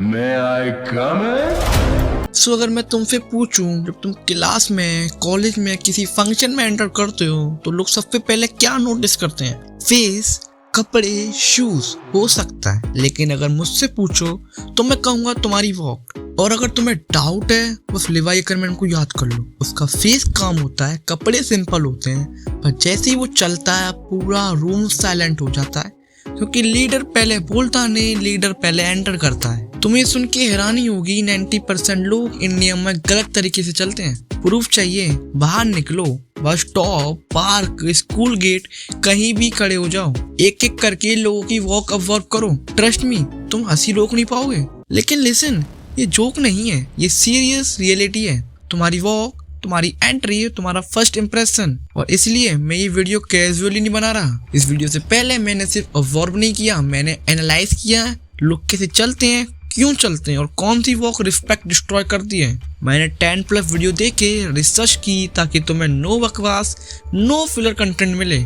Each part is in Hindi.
May I come in? सो अगर मैं तुमसे पूछूं, जब तुम क्लास में, कॉलेज में, किसी फंक्शन में एंटर करते हो तो लोग सबसे पहले क्या नोटिस करते हैं? फेस, कपड़े, शूज हो सकता है, लेकिन अगर मुझसे पूछो तो मैं कहूंगा तुम्हारी वॉक। और अगर तुम्हें डाउट है, बस लिवाई अकरमैन को याद कर लो। उसका फेस काम होता है, कपड़े सिंपल होते हैं, पर जैसे ही वो चलता है पूरा रूम साइलेंट हो जाता है, क्योंकि लीडर पहले बोलता नहीं, लीडर पहले एंटर करता है। तुम्हें सुन के हैरानी होगी, 90% लोग इंडिया में गलत तरीके से चलते हैं। प्रूफ चाहिए? बाहर निकलो, bus stop, park, school gate, कहीं भी खड़े हो जाओ, एक एक करके लोगों की वॉक ऑब्जर्व करो। ट्रस्ट मी, तुम हंसी रोक नहीं पाओगे। लेकिन लिसन, ये जोक नहीं है, ये सीरियस रियलिटी है। तुम्हारी वॉक, तुम्हारी एंट्री, तुम्हारा फर्स्ट इंप्रेशन। और इसलिए मैं ये वीडियो कैजुअली नहीं बना रहा। इस वीडियो से पहले मैंने सिर्फ ऑब्जर्व नहीं किया, मैंने एनालाइज किया लोग कैसे चलते हैं, क्यों चलते हैं और कौन सी वॉक रिस्पेक्ट डिस्ट्रॉय करती है। मैंने 10+ वीडियो देखे, रिसर्च की, ताकि तुम्हें नो बकवास, नो फिलर कंटेंट मिले।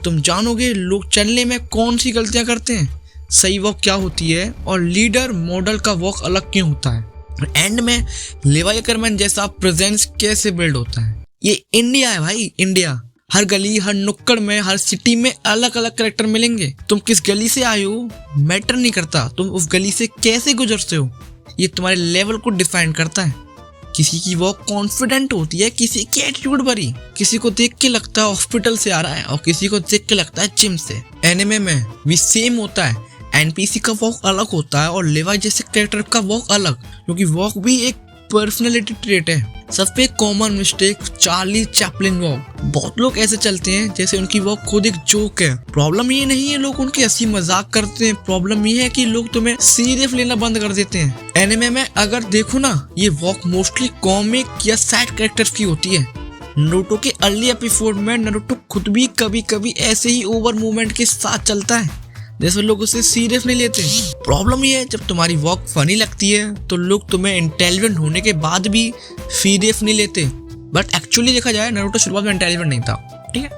तुम जानोगे लोग चलने में कौन सी गलतियां करते हैं, सही वॉक क्या होती है, और लीडर मॉडल का वॉक अलग क्यों होता है, और एंड में लिवाई अकरमैन जैसा प्रेजेंस कैसे बिल्ड होता है। ये इंडिया है भाई, इंडिया। हर गली, हर नुक्कड़ में, हर सिटी में अलग अलग कैरेक्टर मिलेंगे। तुम किस गली से आए हो मैटर नहीं करता, तुम उस गली से कैसे गुजरते हो ये तुम्हारे लेवल को डिफाइन करता है। किसी की वॉक कॉन्फिडेंट होती है, किसी की एटीट्यूड भरी, किसी को देख के लगता है हॉस्पिटल से आ रहा है और किसी को देख के लगता है जिम से। एनिमे में भी सेम होता है, एनपीसी का वॉक अलग होता है और लिवाई जैसे कैरेक्टर का वॉक अलग, क्योंकि वॉक भी एक पर्सनैलिटी ट्रेट है। सबसे common mistake Charlie Chaplin walk. बहुत लोग ऐसे चलते हैं जैसे उनकी वॉक खुद एक जोक है। प्रॉब्लम ये नहीं है लोग उनकी हंसी मजाक करते हैं, प्रॉब्लम ये है कि लोग तुम्हें सीरियस लेना बंद कर देते हैं। एनिमे में अगर देखो ना, ये वॉक मोस्टली कॉमिक या सैड कैरेक्टर्स की होती है। नारुतो के अर्ली एपिसोड में नारुतो खुद भी कभी कभी ऐसे ही ओवर मूवमेंट के साथ चलता है, जैसे लोग उसे सीरियस नहीं लेते। प्रॉब्लम ये है जब तुम्हारी वॉक फनी लगती है तो लोग तुम्हें इंटेलिजेंट होने के बाद भी सीरियस नहीं लेते। बट एक्चुअली देखा जाए नारुतो शुरुआत में इंटेलिजेंट नहीं था, ठीक है।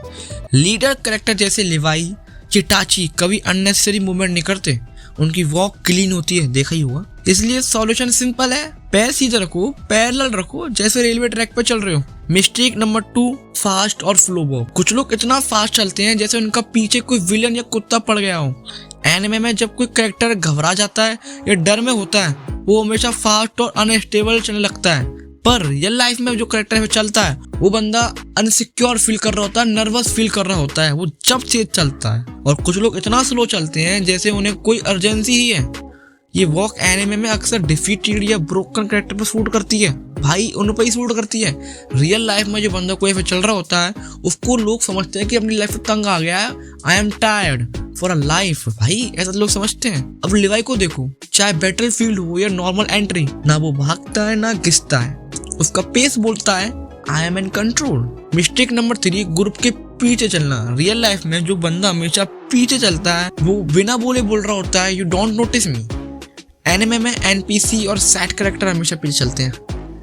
लीडर कैरेक्टर जैसे लिवाई, चिटाची कभी अननेसेसरी मूवमेंट नहीं करते, उनकी वॉक क्लीन होती है, देखा ही हुआ। इसलिए सॉल्यूशन सिंपल है, पैर सीधे रखो, पैरेलल रखो, जैसे रेलवे ट्रैक पे चल रहे हो। मिस्टेक नंबर 2, फास्ट और फ्लो वॉक। कुछ लोग इतना फास्ट चलते हैं जैसे उनका पीछे कोई विलन या कुत्ता पड़ गया हो। एनिमे में जब कोई कैरेक्टर घबरा जाता है या डर में होता है, वो हमेशा फास्ट और अनस्टेबल चलने लगता है। पर रियल लाइफ में जो कैरेक्टर चलता है, वो बंदा अनसिक्योर फील कर रहा होता है, नर्वस फील कर रहा होता है, वो जब तेज चलता है। और कुछ लोग इतना स्लो चलते हैं जैसे उन्हें कोई अर्जेंसी ही है। ये वॉक एनिमे में अक्सर डिफीटेड या ब्रोकन कैरेक्टर पर शूट करती है, भाई उन पर ही शूट करती है। रियल लाइफ में जो बंदा कोई चल रहा होता है, उसको लोग समझते हैं कि अपनी लाइफ में तंग आ गया है, I am tired for a life, भाई ऐसा लोग समझते हैं। अब लिवाई को देखो, चाहे बैटल फील्ड हो या नॉर्मल एंट्री, ना वो भागता है ना घिसता है, उसका पेस बोलता है I am in control. Mistake number 3, group के पीछे चलना। रियल लाइफ में जो बंदा हमेशा पीछे चलता है वो बिना बोले बोल रहा होता है, you don't notice me. Anime में एनपीसी और सैड कैरेक्टर हमेशा पीछे चलते हैं।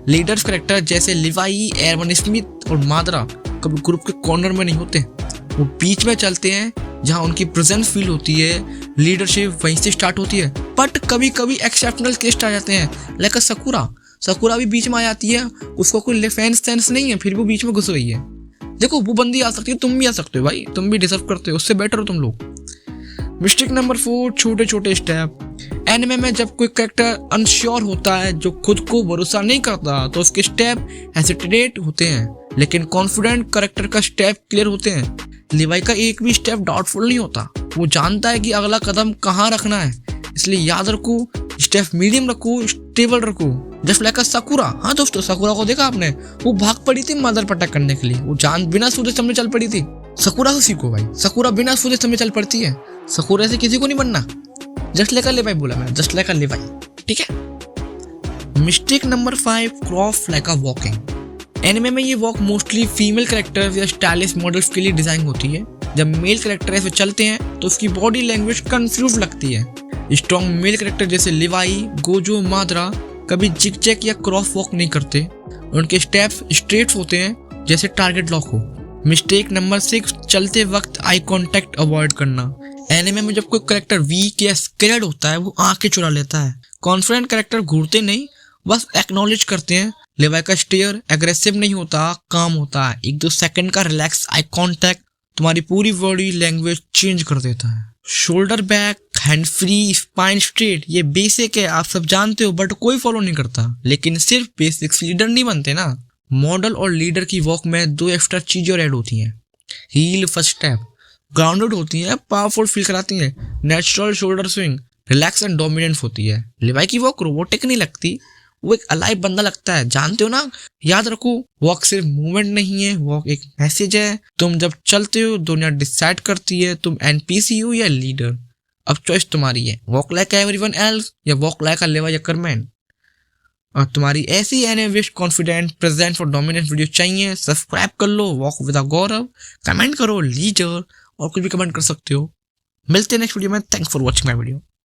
लीडर्स कैरेक्टर जैसे लिवाई, एरवन स्मिथ और मादरा कभी ग्रुप के कॉर्नर में नहीं होते, वो बीच में चलते हैं जहां उनकी प्रेजेंस फील होती है, लीडरशिप वहीं से स्टार्ट होती है। बट कभी कभी एक्सेप्शनल केस आ जाते हैं, लाइक सकुरा भी बीच में आ जाती है, उसको कोई डिफेंस सेंस नहीं है, फिर वो बीच में घुस रही है। देखो वो बंदी आ सकती है, तुम भी आ सकते हो भाई, तुम भी डिजर्व करते हो, उससे बेटर हो तुम लोग। मिस्टेक नंबर 4, छोटे छोटे स्टेप। एनिमे में जब कोई कैरेक्टर अनश्योर होता है, जो खुद को भरोसा नहीं करता, तो उसके स्टेप हेसिटेट होते हैं, लेकिन कॉन्फिडेंट कैरेक्टर का स्टेप क्लियर होते हैं। लिवाई का एक भी स्टेप डाउटफुल नहीं होता, वो जानता है कि अगला कदम कहाँ रखना है, इसलिए याद रखो, स्टेप मीडियम रखो, स्टेबल रखो। Just like sakura. हाँ दोस्तों, सकुरा को देखा आपने, वो भाग पड़ी थी मदर अटैक करने के लिए, वो जान बिना सोचे समझे चल पड़ी थी। सकुरा से सीखो भाई, सकुरा बिना सोचे समझे चल पड़ती है, सकुरा से किसी को नहीं बनना। जस्ट लाइक लिवाई बोला मैंने, जस्ट लाइक लिवाई, ठीक है। Mistake number 5, cross like a walking. Anime में ये वॉक मोस्टली फीमेल कैरेक्टर्स या स्टाइलिश मॉडल्स के लिए डिजाइन होती है। जब मेल कैरेक्टर ऐसे चलते हैं तो उसकी बॉडी लैंग्वेज कंफ्यूज लगती है। स्ट्रॉन्ग मेल कैरेक्टर जैसे लिवाई, गोजो, मादरा कभी जिग जैग या क्रॉस वॉक नहीं करते, उनके स्टेप्स स्ट्रेट होते हैं जैसे टारगेट लॉक हो। मिस्टेक नंबर 6, चलते वक्त आई कांटेक्ट अवॉइड करना। एनिमे में जब कोई कैरेक्टर वीक या स्कैर्ड होता है, वो आंखें चुरा लेता है, कॉन्फिडेंट कैरेक्टर घूरते नहीं, बस एक्नॉलेज करते हैं। लेवाई का स्टेयर एग्रेसिव नहीं होता, काम होता है। 1-2 सेकंड का रिलैक्स आई कांटेक्ट तुम्हारी पूरी बॉडी लैंग्वेज चेंज कर देता है। Shoulder back, hand free, spine straight, ये बेसिक है, आप सब जानते हो, बट कोई फॉलो नहीं करता। लेकिन सिर्फ बेसिक्स लीडर नहीं बनते ना। मॉडल और लीडर की वॉक में 2 एक्स्ट्रा चीजें ऐड होती हैं। हील फर्स्ट स्टेप ग्राउंडेड होती है, पावरफुल फील कराती है। Natural shoulder swing relax and dominance होती है। लेवाई की वॉक रोबोटिक नहीं लगती, वो एक अलाइव बंदा लगता है, जानते हो ना। याद रखो, वॉक सिर्फ मूवमेंट नहीं है, वॉक एक मैसेज है। तुम जब चलते हो दुनिया डिसाइड करती है तुम एनपीसी हो या लीडर। अब चॉइस तुम्हारी है, वॉक लाइक एवरीवन एल्स या walk like a Levi Ackerman. और तुम्हारी ऐसी एनएविश confident present for dominance video चाहिए, सब्सक्राइब कर लो वॉक विद गौरव, कमेंट करो लीडर, और कुछ भी कमेंट कर सकते हो। मिलते हैं नेक्स्ट वीडियो में। Thanks for watching my video.